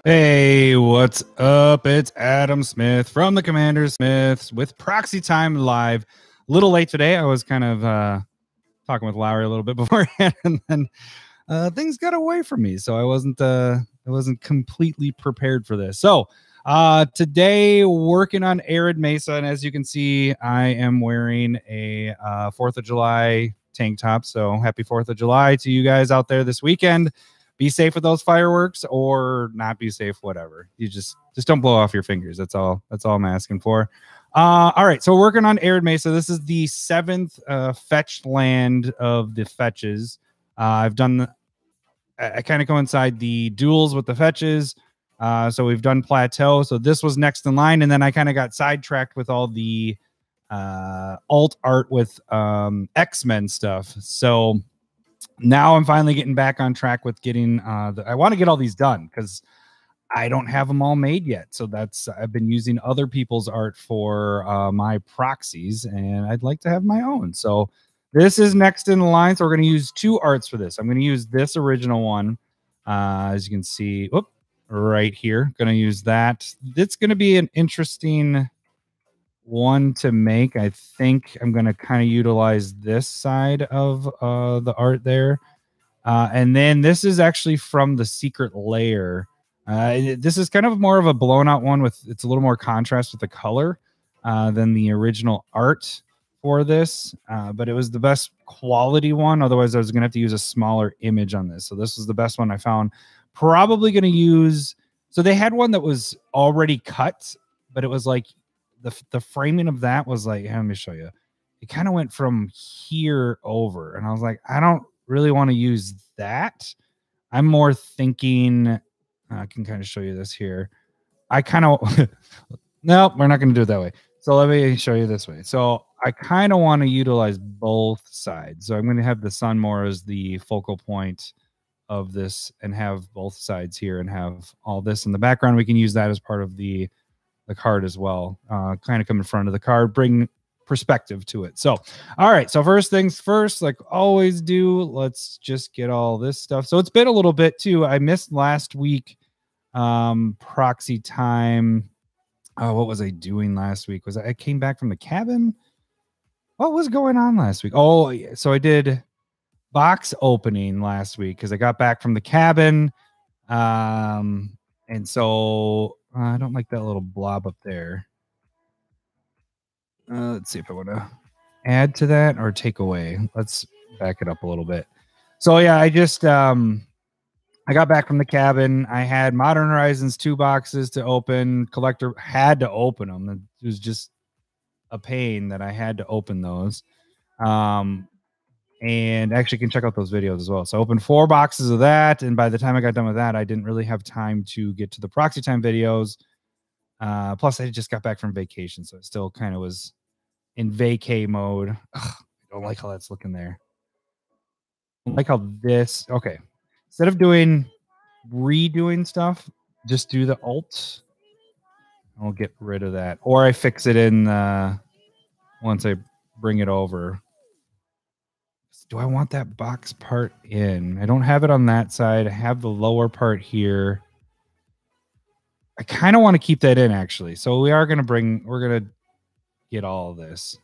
Hey, what's up? It's Adam Smith from the Commander Smiths with Proxy Time Live. A little late today. I was kind of talking with Lowry a little bit beforehand, and then things got away from me, so I wasn't completely prepared for this. So today, working on Arid Mesa, and as you can see, I am wearing a 4th of July tank top. So happy 4th of July to you guys out there this weekend. Be safe with those fireworks, or not be safe, whatever. You just don't blow off your fingers. That's all I'm asking for. All right, so we're working on Arid Mesa. This is the 7th fetched land of the fetches. I've done I kind of coincide the duels with the fetches. So we've done plateau. So this was next in line, and then I kind of got sidetracked with all the alt art with X-Men stuff. So now I'm finally getting back on track with getting I want to get all these done because I don't have them all made yet. So I've been using other people's art for my proxies, and I'd like to have my own. So this is next in line. So we're going to use 2 arts for this. I'm going to use this original one, as you can see, right here. Going to use that. It's going to be an interesting one to make. I think I'm going to kind of utilize this side of the art there. And then this is actually from the Secret Lair. This is kind of more of a blown out one it's a little more contrast with the color than the original art for this. But it was the best quality one. Otherwise, I was going to have to use a smaller image on this. So this was the best one I found. Probably going to use... So they had one that was already cut, but it was like the framing of that was like, let me show you. It kind of went from here over, and I was like, I don't really want to use that. I'm more thinking, I can kind of show you this here. I kind of, no, we're not going to do it that way. So let me show you this way. So I kind of want to utilize both sides. So I'm going to have the sun more as the focal point of this and have both sides here and have all this in the background. We can use that as part of the card as well. Kind of come in front of the card, bring perspective to it. So, all right. So first things first, like always do, let's just get all this stuff. So it's been a little bit too. I missed last week, proxy time. What was I doing last week? I came back from the cabin? What was going on last week? Oh, yeah. So I did box opening last week because I got back from the cabin. And so I don't like that little blob up there. Let's see if I want to add to that or take away. Let's back it up a little bit. So yeah, I just I got back from the cabin. I had Modern Horizons 2 boxes to open. Collector had to open them. It was just a pain that I had to open those. And actually can check out those videos as well. So I opened 4 boxes of that, and by the time I got done with that, I didn't really have time to get to the proxy time videos. Plus, I just got back from vacation, so it still kind of was in vacay mode. Ugh, I don't like how that's looking there. I don't like how this... Okay. Instead of redoing stuff, just do the alt. I'll get rid of that. Or I fix it in once I bring it over. Do I want that box part in? I don't have it on that side. I have the lower part here. I kind of want to keep that in, actually. So we're going to get all of this.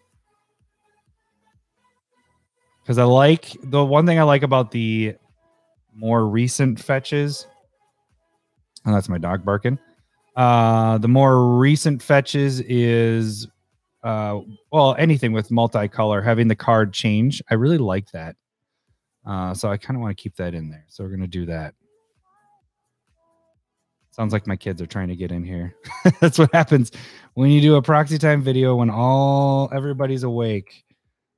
Because the one thing I like about the more recent fetches, and that's my dog barking. The more recent fetches is... well, anything with multicolor, having the card change. I really like that. So I kind of want to keep that in there. So we're going to do that. Sounds like my kids are trying to get in here. That's what happens when you do a proxy time video when everybody's awake.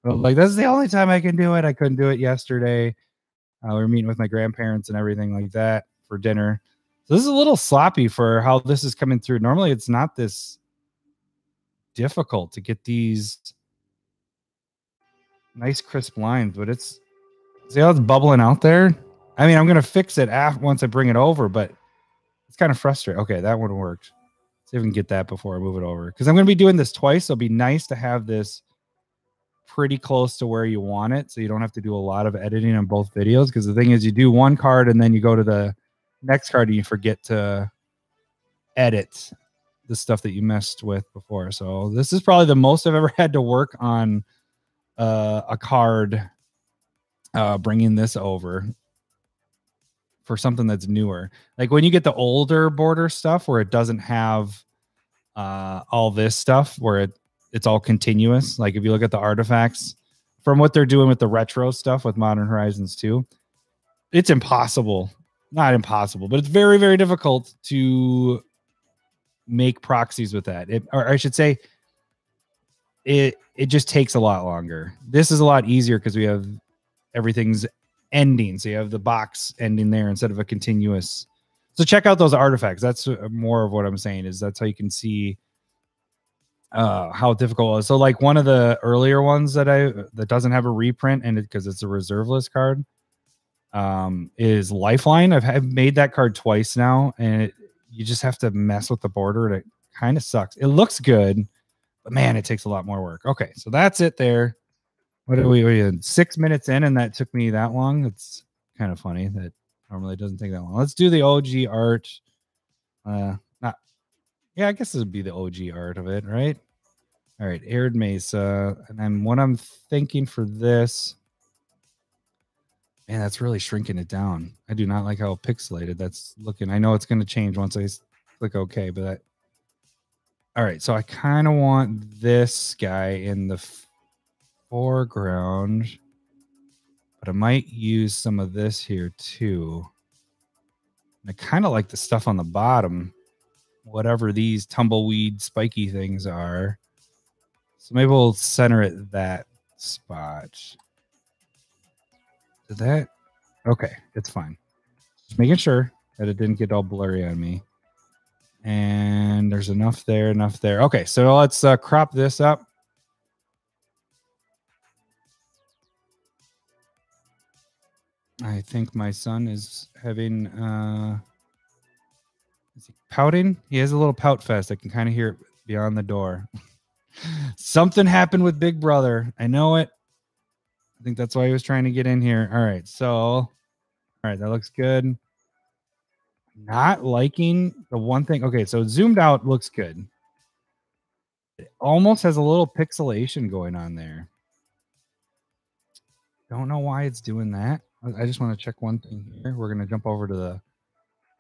But like, this is the only time I can do it. I couldn't do it yesterday. We were meeting with my grandparents and everything like that for dinner. So this is a little sloppy for how this is coming through. Normally it's not this difficult to get these nice crisp lines, but see how it's bubbling out there? I mean, I'm going to fix it once I bring it over, but it's kind of frustrating. Okay, that one worked. See if we can get that before I move it over. Because I'm going to be doing this twice, so it'll be nice to have this pretty close to where you want it, so you don't have to do a lot of editing on both videos. Because the thing is, you do one card, and then you go to the next card, and you forget to edit the stuff that you messed with before. So this is probably the most I've ever had to work on a card, bringing this over for something that's newer. Like when you get the older border stuff where it doesn't have all this stuff, where it's all continuous. Like if you look at the artifacts from what they're doing with the retro stuff with Modern Horizons 2, it's impossible. Not impossible, but it's very, very difficult to make proxies with that. Or I should say, it just takes a lot longer. This is a lot easier because we have everything's ending. So you have the box ending there instead of a continuous. So check out those artifacts. That's more of what I'm saying, is that's how you can see how difficult it was. So like one of the earlier ones that doesn't have a reprint, and because it's a reserve list card, is Lifeline. I've made that card twice now, and you just have to mess with the border, and it kind of sucks. It looks good, but man, it takes a lot more work. Okay, so that's it there. What are we 6 minutes in, and that took me that long? It's kind of funny that normally it doesn't take that long. Let's do the OG art. Yeah, I guess this would be the OG art of it, right? All right, Arid Mesa. And then what I'm thinking for this, man, that's really shrinking it down. I do not like how pixelated that's looking. I know it's going to change once I click OK, but all right, so I kind of want this guy in the foreground, but I might use some of this here too. And I kind of like the stuff on the bottom, whatever these tumbleweed spiky things are. So maybe we'll center it that spot. Did that? Okay, it's fine. Just making sure that it didn't get all blurry on me. And there's enough there, enough there. Okay, so let's crop this up. I think my son is having is he pouting? He has a little pout fest. I can kind of hear it beyond the door. Something happened with Big Brother. I know it. I think that's why he was trying to get in here. All right, so all right, that looks good. Not liking the one thing. Okay, so zoomed out looks good. It almost has a little pixelation going on there. Don't know why it's doing that. I just want to check one thing here. We're going to jump over to the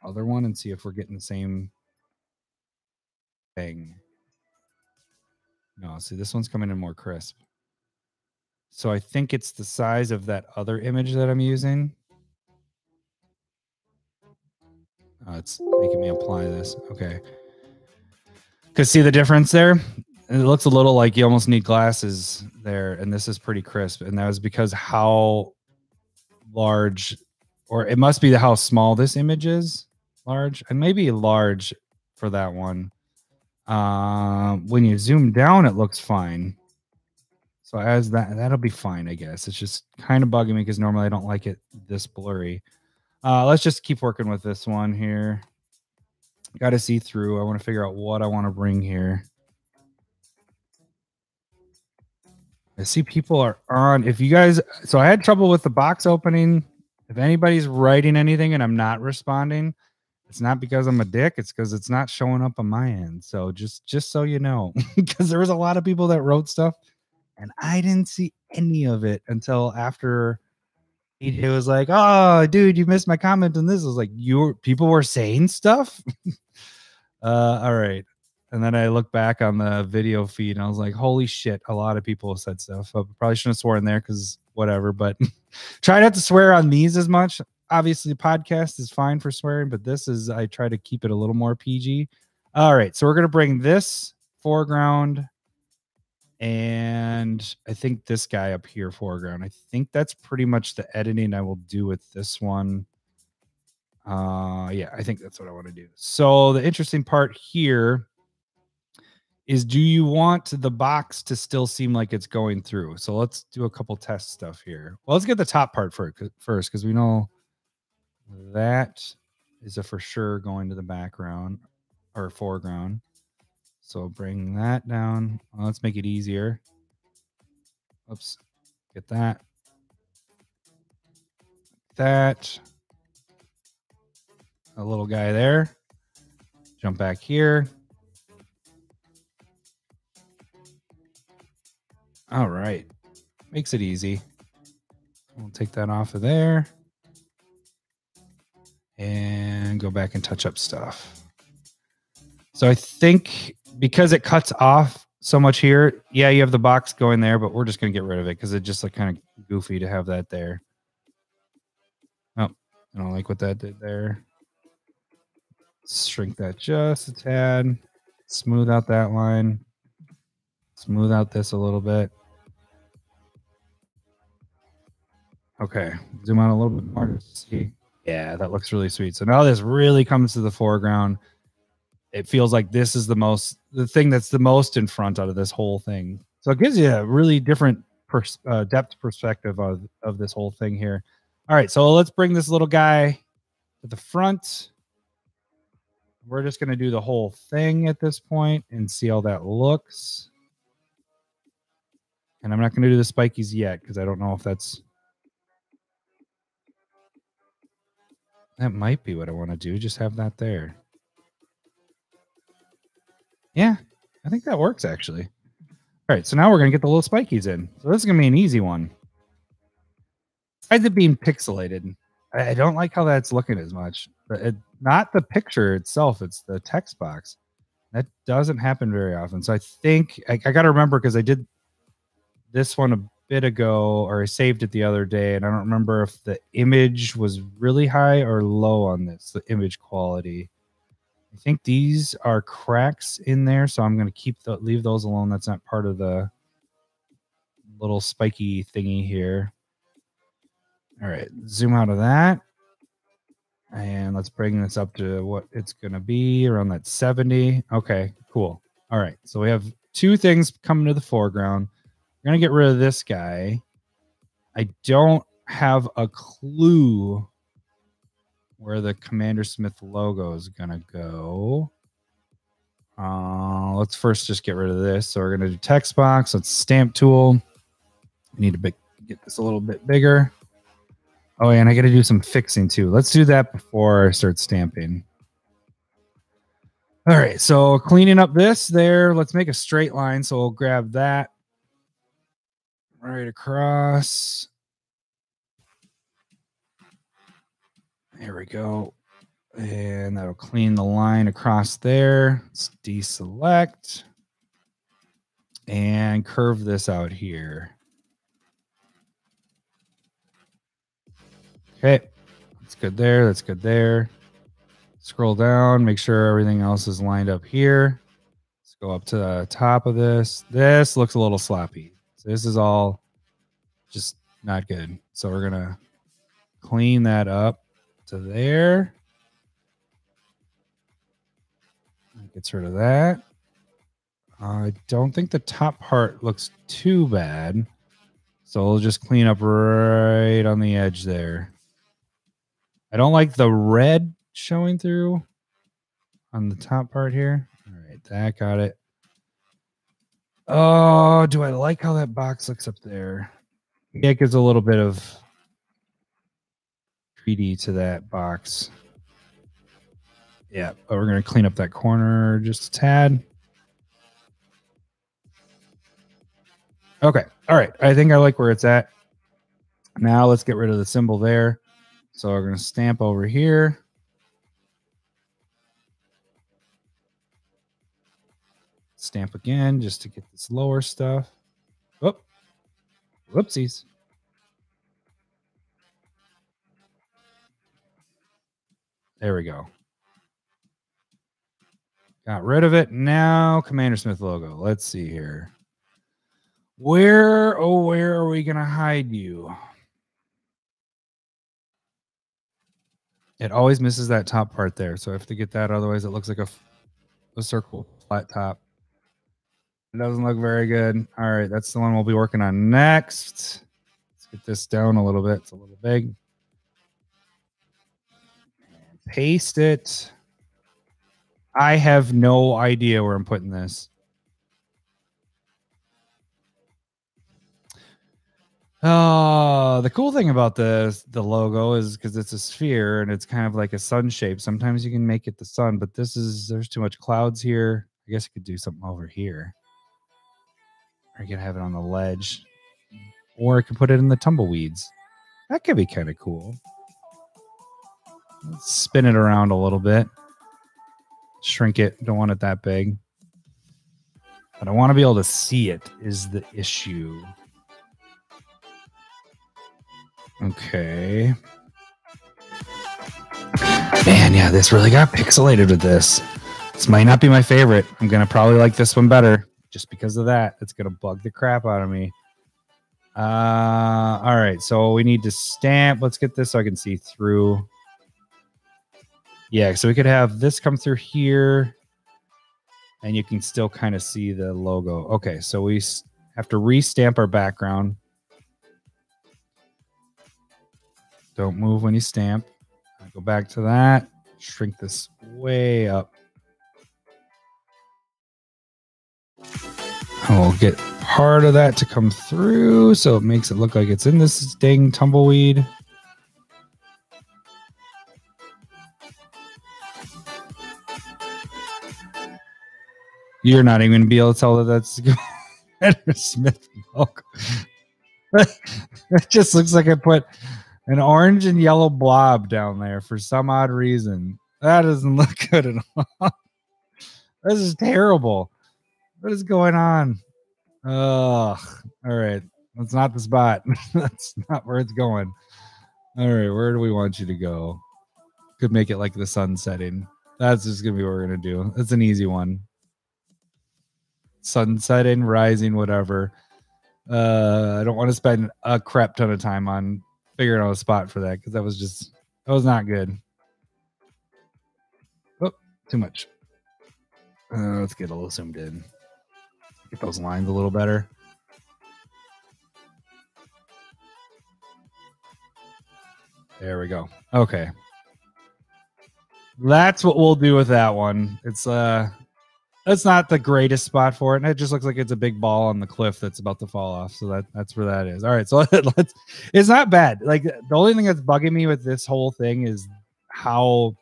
other one and see if we're getting the same thing. No, see, this one's coming in more crisp. So I think it's the size of that other image that I'm using. It's making me apply this. Okay. Because see the difference there? It looks a little like you almost need glasses there, and this is pretty crisp. And that was because how large, or it must be how small this image is. Large, and maybe large for that one. When you zoom down, it looks fine. So as that'll be fine, I guess. It's just kind of bugging me because normally I don't like it this blurry. Let's just keep working with this one here. Got to see through. I want to figure out what I want to bring here. I see people are on. If you guys, so I had trouble with the box opening. If anybody's writing anything and I'm not responding, it's not because I'm a dick. It's because it's not showing up on my end. So just so you know, because there was a lot of people that wrote stuff and I didn't see any of it until after it was like, oh, dude, you missed my comment on this. I was like, people were saying stuff. All right. And then I look back on the video feed and I was like, holy shit, a lot of people have said stuff. I probably shouldn't have sworn there because whatever, but try not to swear on these as much. Obviously, podcast is fine for swearing, but I try to keep it a little more PG. All right. So we're going to bring this foreground, and I think this guy up here foreground. I think that's pretty much the editing I will do with this one. Yeah, I think that's what I want to do. So the interesting part here is, do you want the box to still seem like it's going through? So let's do a couple test stuff here. Well, let's get the top part first, because we know that is a for sure going to the background or foreground. So bring that down. Well, let's make it easier. Oops, get that. That. A little guy there. Jump back here. All right. Makes it easy. We'll take that off of there. And go back and touch up stuff. So I think because it cuts off so much here, yeah, you have the box going there, but we're just going to get rid of it because it just like kind of goofy to have that there. Oh, I don't like what that did there. Shrink that just a tad. Smooth out that line. Smooth out this a little bit. Okay, zoom out a little bit more to see. Yeah, that looks really sweet. So now this really comes to the foreground. It feels like this is the thing that's the most in front out of this whole thing. So it gives you a really different depth perspective of this whole thing here. All right, so let's bring this little guy to the front. We're just going to do the whole thing at this point and see how that looks. And I'm not going to do the spikies yet because I don't know if that might be what I want to do. Just have that there. Yeah, I think that works actually. All right, so now we're going to get the little spikies in. So this is going to be an easy one. Besides it being pixelated, I don't like how that's looking as much. Not the picture itself, it's the text box. That doesn't happen very often. So I think I got to remember because I did this one a bit ago, or I saved it the other day, and I don't remember if the image was really high or low on this, the image quality. I think these are cracks in there, so I'm going to leave those alone. That's not part of the little spiky thingy here. All right, zoom out of that. And let's bring this up to what it's going to be, around that 70. Okay, cool. All right, so we have two things coming to the foreground. We're going to get rid of this guy. I don't have a clue where the Commander Smith logo is going to go. Let's first just get rid of this. So we're going to do text box. Let's stamp tool. We need to get this a little bit bigger. Oh, and I got to do some fixing too. Let's do that before I start stamping. All right, so cleaning up this there. Let's make a straight line. So we'll grab that right across. There we go. And that'll clean the line across there. Let's deselect and curve this out here. Okay, that's good there. That's good there. Scroll down, make sure everything else is lined up here. Let's go up to the top of this. This looks a little sloppy. So this is all just not good. So we're going to clean that up to there. Gets rid of that. I don't think the top part looks too bad. So we'll just clean up right on the edge there. I don't like the red showing through on the top part here. All right, that got it. Oh, do I like how that box looks up there? Yeah, it gives a little bit of 3D to that box. Yeah, but we're going to clean up that corner just a tad. Okay, all right. I think I like where it's at. Now let's get rid of the symbol there. So we're going to stamp over here. Stamp again just to get this lower stuff. Oh, whoopsies. There we go. Got rid of it. Now Commander Smith logo. Let's see here. Where are we going to hide you? It always misses that top part there. So I have to get that. Otherwise, it looks like a circle, flat top. It doesn't look very good. All right, that's the one we'll be working on next. Let's get this down a little bit. It's a little big. Paste it. I have no idea where I'm putting this. Oh, the cool thing about the logo is because it's a sphere and it's kind of like a sun shape. Sometimes you can make it the sun, but there's too much clouds here. I guess you could do something over here. Or you could have it on the ledge. Or I could put it in the tumbleweeds. That could be kind of cool. Let's spin it around a little bit. Shrink it. Don't want it that big. But I want to be able to see it is the issue. Okay. Man, yeah, this really got pixelated with this. This might not be my favorite. I'm going to probably like this one better just because of that. It's going to bug the crap out of me. All right, so we need to stamp. Let's get this so I can see through. Yeah, so we could have this come through here, and you can still kind of see the logo. Okay, so we have to restamp our background. Don't move when you stamp. Go back to that. Shrink this way up. And we'll get part of that to come through so it makes it look like it's in this dang tumbleweed. You're not even going to be able to tell that that's Commander Smith logo. It just looks like I put an orange and yellow blob down there for some odd reason. That doesn't look good at all. This is terrible. What is going on? Ugh. All right. That's not the spot. That's not where it's going. All right. Where do we want you to go? Could make it like the sun setting. That's just going to be what we're going to do. That's an easy one. Sun setting, rising, whatever. I don't want to spend a crap ton of time on figuring out a spot for that because that was not good. Oh, too much. Let's get a little zoomed in. Get those lines a little better. There we go. Okay. That's what we'll do with that one. It's that's not the greatest spot for it, and it just looks like it's a big ball on the cliff that's about to fall off. So that's where that is. All right, so it's not bad. Like the only thing that's bugging me with this whole thing is how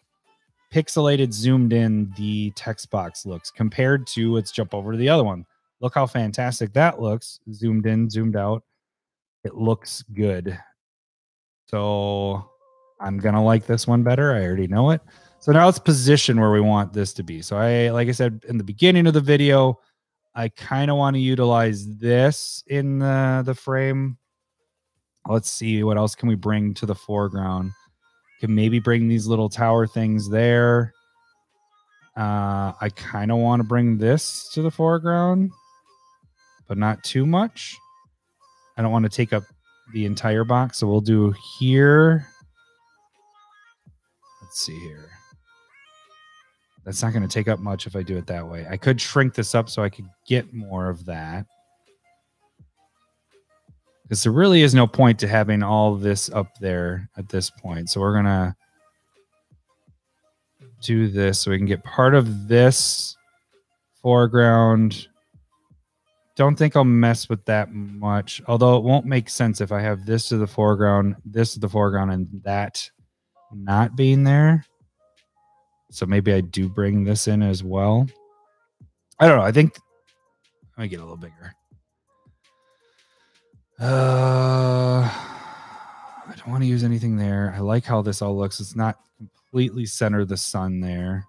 pixelated, zoomed in the text box looks compared to, let's jump over to the other one. Look how fantastic that looks. Zoomed in, zoomed out. It looks good. So I'm gonna like this one better. I already know it. So now let's position where we want this to be. So like I said in the beginning of the video, I kind of want to utilize this in the frame. Let's see what else can we bring to the foreground. Can maybe bring these little tower things there. I kind of want to bring this to the foreground, but not too much. I don't want to take up the entire box, so we'll do here. Let's see here. That's not going to take up much if I do it that way. I could shrink this up so I could get more of that. Because there really is no point to having all this up there at this point. So we're going to do this so we can get part of this foreground. Don't think I'll mess with that much. Although it won't make sense if I have this to the foreground, this to the foreground, and that not being there. So maybe I do bring this in as well. I don't know. I think let me get a little bigger. I don't want to use anything there. I like how this all looks. It's not completely center the sun there.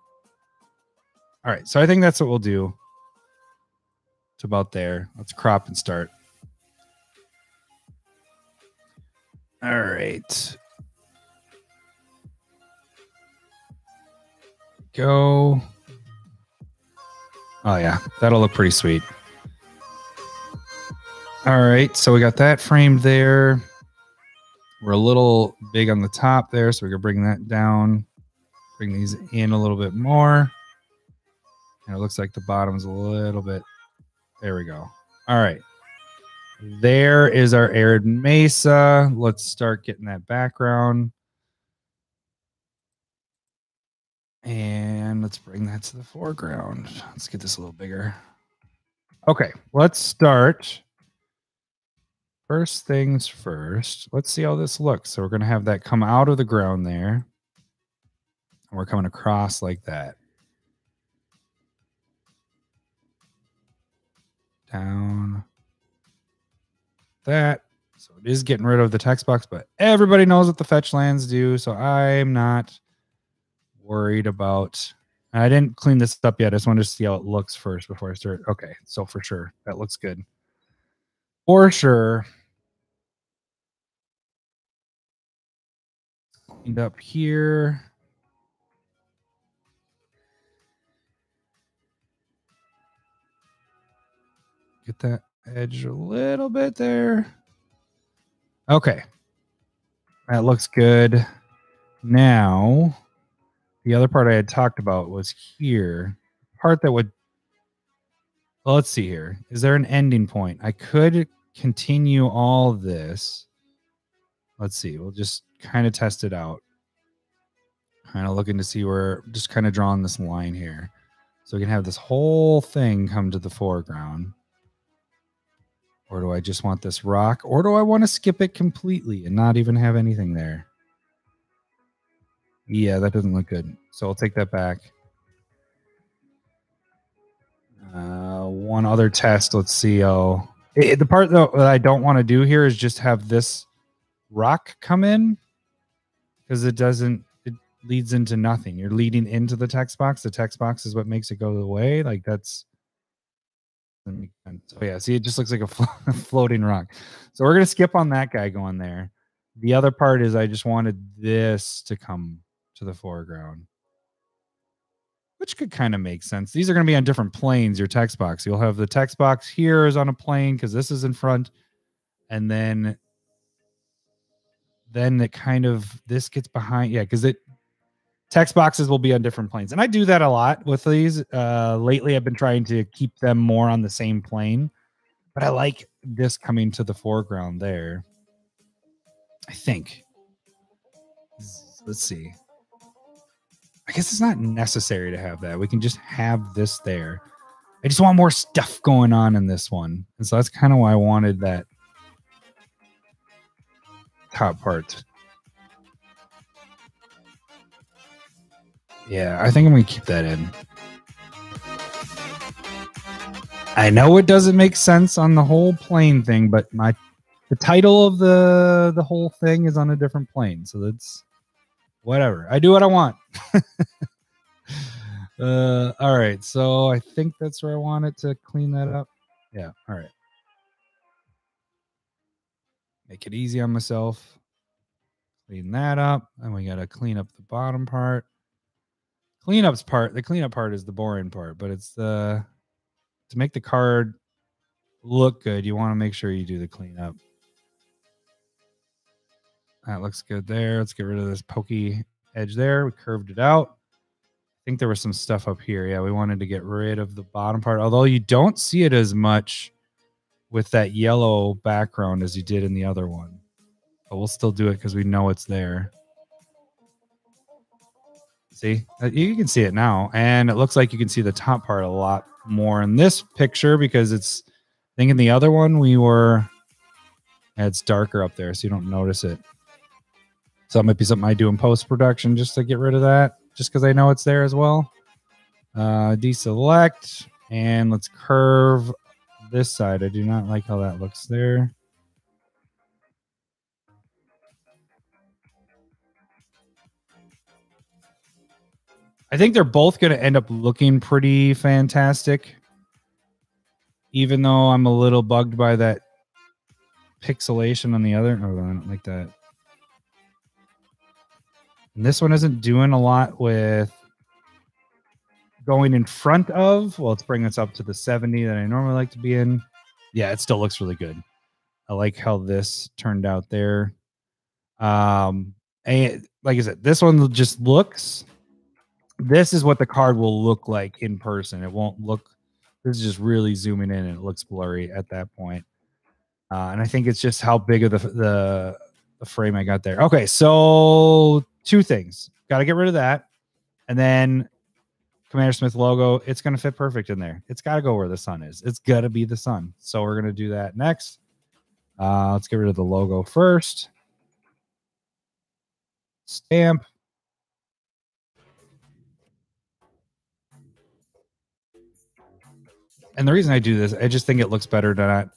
All right. So I think that's what we'll do. It's about there. Let's crop and start. All right. Go. Oh yeah, that'll look pretty sweet. All right, so we got that framed there. We're a little big on the top there, so we can bring that down, bring these in a little bit more. And it looks like the bottom's a little bit. There we go. All right. There is our arid mesa. Let's start getting that background. And let's bring that to the foreground. Let's get this a little bigger. Okay, let's start first things first, let's see how this looks. So we're going to have that come out of the ground there. And we're coming across like that. Down. That. So it is getting rid of the text box, but everybody knows what the fetch lands do. So I'm not worried about. I didn't clean this up yet. I just wanted to see how it looks first before I start. Okay. So for sure, that looks good. For sure. Cleaned up here. Get that edge a little bit there. Okay. That looks good. Now, the other part I had talked about was here. Part that would, well, let's see here. Is there an ending point? I could continue all this. Let's see. We'll just kind of test it out. Kind of looking to see where, just kind of drawing this line here. So we can have this whole thing come to the foreground. Or do I just want this rock? Or do I want to skip it completely and not even have anything there? Yeah, that doesn't look good. So I'll take that back. One other test. Let's see. The part though that I don't want to do here is just have this rock come in, because it leads into nothing. You're leading into the text box. The text box is what makes it go away. Like that's. Oh yeah, see, it just looks like a floating rock. So we're gonna skip on that guy going there. The other part is I just wanted this to come to the foreground, which could kind of make sense. These are going to be on different planes, your text box. You'll have the text box here is on a plane because this is in front. And then it kind of, this gets behind. Yeah, because text boxes will be on different planes. And I do that a lot with these. Lately, I've been trying to keep them more on the same plane. But I like this coming to the foreground there. I think. Let's see. I guess it's not necessary to have that. We can just have this there. I just want more stuff going on in this one. And so that's kind of why I wanted that top part. Yeah, I think I'm going to keep that in. I know it doesn't make sense on the whole plane thing, but the title of the whole thing is on a different plane. So that's whatever. I do what I want. All right. So I think that's where I wanted to clean that up. Yeah. All right. Make it easy on myself. Clean that up. And we got to clean up the bottom part. The cleanup part is the boring part, but it's to make the card look good, you want to make sure you do the cleanup. That looks good there. Let's get rid of this pokey edge there. We curved it out. I think there was some stuff up here. Yeah, we wanted to get rid of the bottom part, although you don't see it as much with that yellow background as you did in the other one. But we'll still do it because we know it's there. See, you can see it now. And it looks like you can see the top part a lot more in this picture because it's, I think in the other one it's darker up there so you don't notice it. So it might be something I do in post-production just to get rid of that, just because I know it's there as well. Deselect, and let's curve this side. I do not like how that looks there. I think they're both going to end up looking pretty fantastic, even though I'm a little bugged by that pixelation on the other. Oh, I don't like that. And this one isn't doing a lot with going in front of. Well, let's bring this up to the 70 that I normally like to be in. Yeah, it still looks really good. I like how this turned out there. And like I said, this one just looks. This is what the card will look like in person. It won't look. This is just really zooming in, and it looks blurry at that point. And I think it's just how big of the frame I got there. Okay, so two things. Got to get rid of that, and then Commander Smith logo. It's going to fit perfect in there. It's got to go where the sun is. It's got to be the sun. So we're going to do that next. Let's get rid of the logo first. Stamp. And the reason I do this, I just think it looks better to not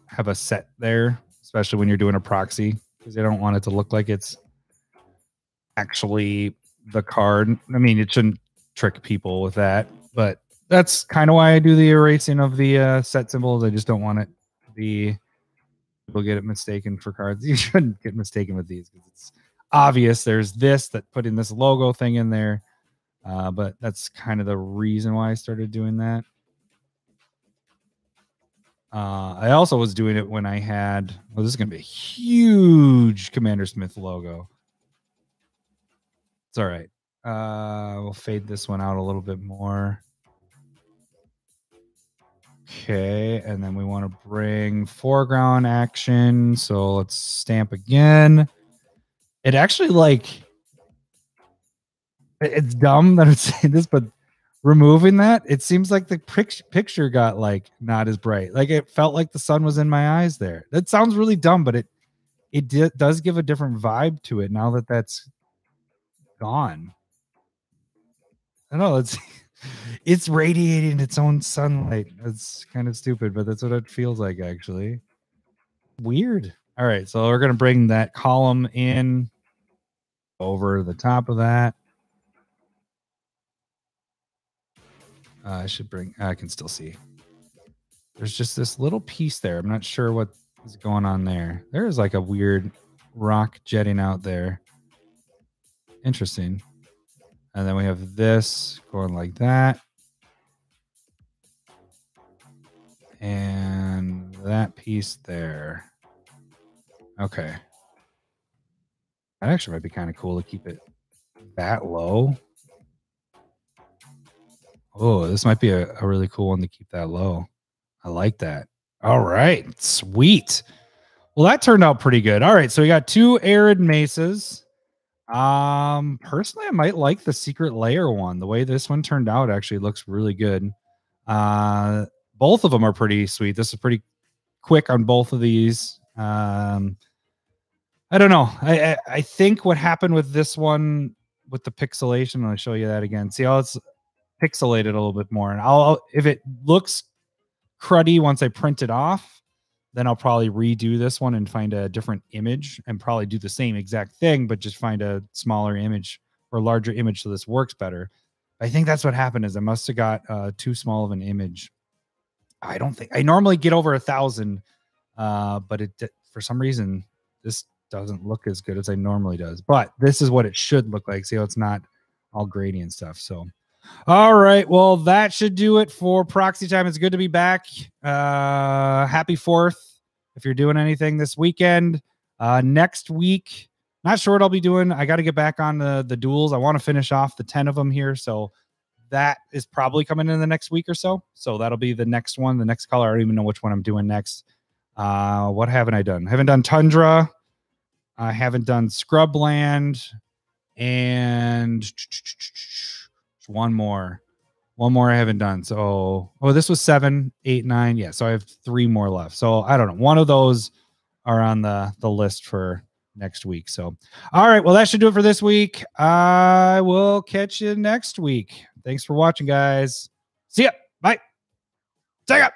have a set there, especially when you're doing a proxy, because I don't want it to look like it's actually the card. I mean, it shouldn't trick people with that, but that's kind of why I do the erasing of the set symbols. I just don't want it to be people get it mistaken for cards. You shouldn't get mistaken with these because it's obvious there's this that putting this logo thing in there. But that's kind of the reason why I started doing that. I also was doing it when I had, well, this is going to be a huge Commander Smith logo. It's all right. We'll fade this one out a little bit more. Okay, and then we want to bring foreground action. So let's stamp again. It actually, like, it's dumb that I'm saying this, but removing that, it seems like the picture got, like, not as bright. Like, it felt like the sun was in my eyes there. That sounds really dumb, but it does give a different vibe to it now that that's gone. I don't know. It's radiating its own sunlight. It's kind of stupid, but that's what it feels like, actually. Weird. All right, so we're going to bring that column in over the top of that. I can still see. There's just this little piece there. I'm not sure what is going on there. There is like a weird rock jetting out there. Interesting. And then we have this going like that. And that piece there. Okay. That actually might be kind of cool to keep it that low. Oh, this might be a really cool one to keep that low. I like that. All right. Sweet. Well, that turned out pretty good. All right. So we got 2 arid mesas. Personally, I might like the secret layer one. The way this one turned out actually looks really good. Both of them are pretty sweet. This is pretty quick on both of these. I don't know. I think what happened with this one with the pixelation, I'll show you that again. See how it's pixelated a little bit more. And if it looks cruddy once I print it off, then I'll probably redo this one and find a different image and probably do the same exact thing, but just find a smaller image or larger image so this works better. I think that's what happened is I must have got too small of an image. I don't think I normally get over 1,000, but for some reason this doesn't look as good as I normally does. But this is what it should look like. See how it's not all gradient stuff. So, all right. Well, that should do it for Proxy Time. It's good to be back. Happy 4th. If you're doing anything this weekend, next week, not sure what I'll be doing. I got to get back on the duels. I want to finish off the 10 of them here. So that is probably coming in the next week or so. So that'll be the next one, the next color. I don't even know which one I'm doing next. What haven't I done? I haven't done Tundra. I haven't done Scrubland. And one more I haven't done. So, this was 7, 8, 9. Yeah. So I have 3 more left. So I don't know. One of those are on the list for next week. So, all right. Well, that should do it for this week. I will catch you next week. Thanks for watching, guys. See ya. Bye. Take up.